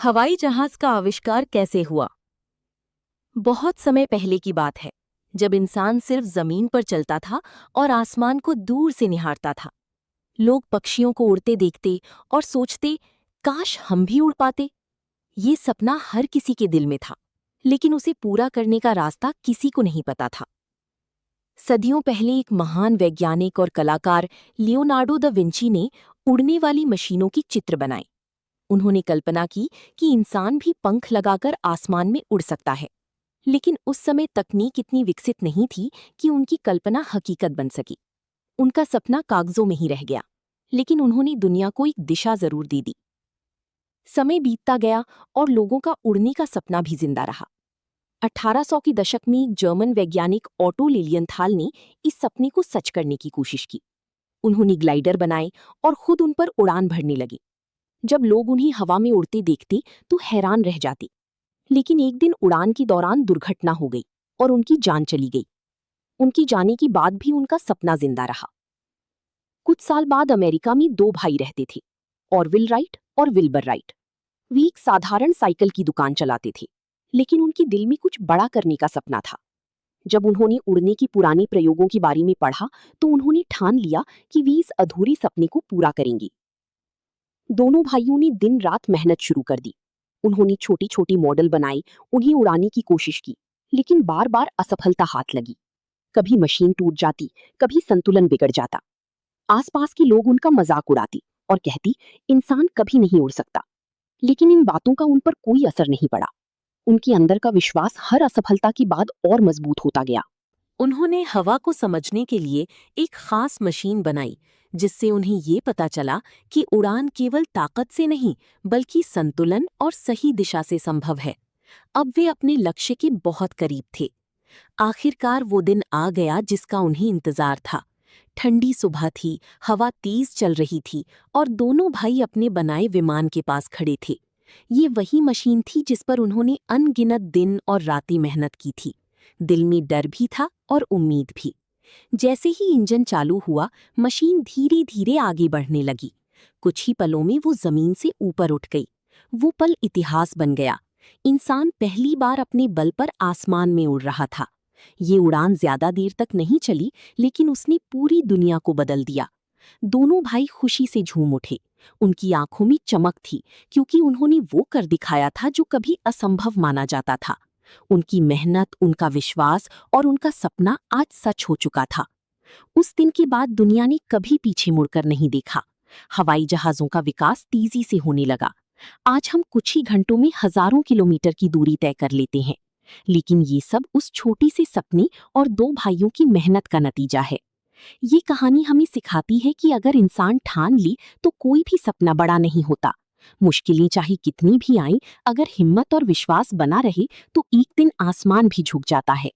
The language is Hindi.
हवाई जहाज का आविष्कार कैसे हुआ? बहुत समय पहले की बात है, जब इंसान सिर्फ जमीन पर चलता था और आसमान को दूर से निहारता था। लोग पक्षियों को उड़ते देखते और सोचते, काश हम भी उड़ पाते। ये सपना हर किसी के दिल में था, लेकिन उसे पूरा करने का रास्ता किसी को नहीं पता था। सदियों पहले एक महान वैज्ञानिक और कलाकार लियोनार्डो दा विंची ने उड़ने वाली मशीनों की चित्र बनाए। उन्होंने कल्पना की कि इंसान भी पंख लगाकर आसमान में उड़ सकता है। लेकिन उस समय तकनीक इतनी विकसित नहीं थी कि उनकी कल्पना हकीकत बन सकी। उनका सपना कागजों में ही रह गया, लेकिन उन्होंने दुनिया को एक दिशा जरूर दे दी। समय बीतता गया और लोगों का उड़ने का सपना भी जिंदा रहा। 1800 के दशक में एक जर्मन वैज्ञानिक ऑटो लिलियनथाल ने इस सपने को सच करने की कोशिश की। उन्होंने ग्लाइडर बनाए और खुद उन पर उड़ान भरने लगे। जब लोग उन्हें हवा में उड़ते देखते तो हैरान रह जाते। लेकिन एक दिन उड़ान के दौरान दुर्घटना हो गई और उनकी जान चली गई। उनकी जाने के बाद भी उनका सपना जिंदा रहा। कुछ साल बाद अमेरिका में दो भाई रहते थे, ऑरविल राइट और विल्बर राइट। वे एक साधारण साइकिल की दुकान चलाते थे, लेकिन उनके दिल में कुछ बड़ा करने का सपना था। जब उन्होंने उड़ने की पुराने प्रयोगों के बारे में पढ़ा तो उन्होंने ठान लिया कि वे इस अधूरे सपने को पूरा करेंगे। दोनों भाइयों ने दिन रात मेहनत शुरू कर दी। उन्होंने छोटी छोटी मॉडल बनाई, उन्हें उड़ाने की कोशिश की, लेकिन बार बार असफलता हाथ लगी। कभी मशीन टूट जाती, कभी संतुलन बिगड़ जाता। आसपास के लोग उनका मजाक उड़ाती और कहती, इंसान कभी नहीं उड़ सकता। लेकिन इन बातों का उन पर कोई असर नहीं पड़ा। उनके अंदर का विश्वास हर असफलता के बाद और मजबूत होता गया। उन्होंने हवा को समझने के लिए एक खास मशीन बनाई, जिससे उन्हें ये पता चला कि उड़ान केवल ताकत से नहीं, बल्कि संतुलन और सही दिशा से संभव है। अब वे अपने लक्ष्य के बहुत करीब थे। आखिरकार वो दिन आ गया जिसका उन्हें इंतजार था। ठंडी सुबह थी, हवा तेज चल रही थी और दोनों भाई अपने बनाए विमान के पास खड़े थे। ये वही मशीन थी जिस पर उन्होंने अनगिनत दिन और रातें मेहनत की थी। दिल में डर भी था और उम्मीद भी। जैसे ही इंजन चालू हुआ, मशीन धीरे धीरे आगे बढ़ने लगी। कुछ ही पलों में वो जमीन से ऊपर उठ गई। वो पल इतिहास बन गया। इंसान पहली बार अपने बल पर आसमान में उड़ रहा था। ये उड़ान ज्यादा देर तक नहीं चली, लेकिन उसने पूरी दुनिया को बदल दिया। दोनों भाई खुशी से झूम उठे। उनकी आंखों में चमक थी, क्योंकि उन्होंने वो कर दिखाया था जो कभी असंभव माना जाता था। उनकी मेहनत, उनका विश्वास और उनका सपना आज सच हो चुका था। उस दिन के बाद दुनिया ने कभी पीछे मुड़कर नहीं देखा। हवाई जहाजों का विकास तेजी से होने लगा। आज हम कुछ ही घंटों में हजारों किलोमीटर की दूरी तय कर लेते हैं। लेकिन ये सब उस छोटी सी सपने और दो भाइयों की मेहनत का नतीजा है। ये कहानी हमें सिखाती है कि अगर इंसान ठान ली तो कोई भी सपना बड़ा नहीं होता। मुश्किलें चाहे कितनी भी आएं, अगर हिम्मत और विश्वास बना रहे तो एक दिन आसमान भी झुक जाता है।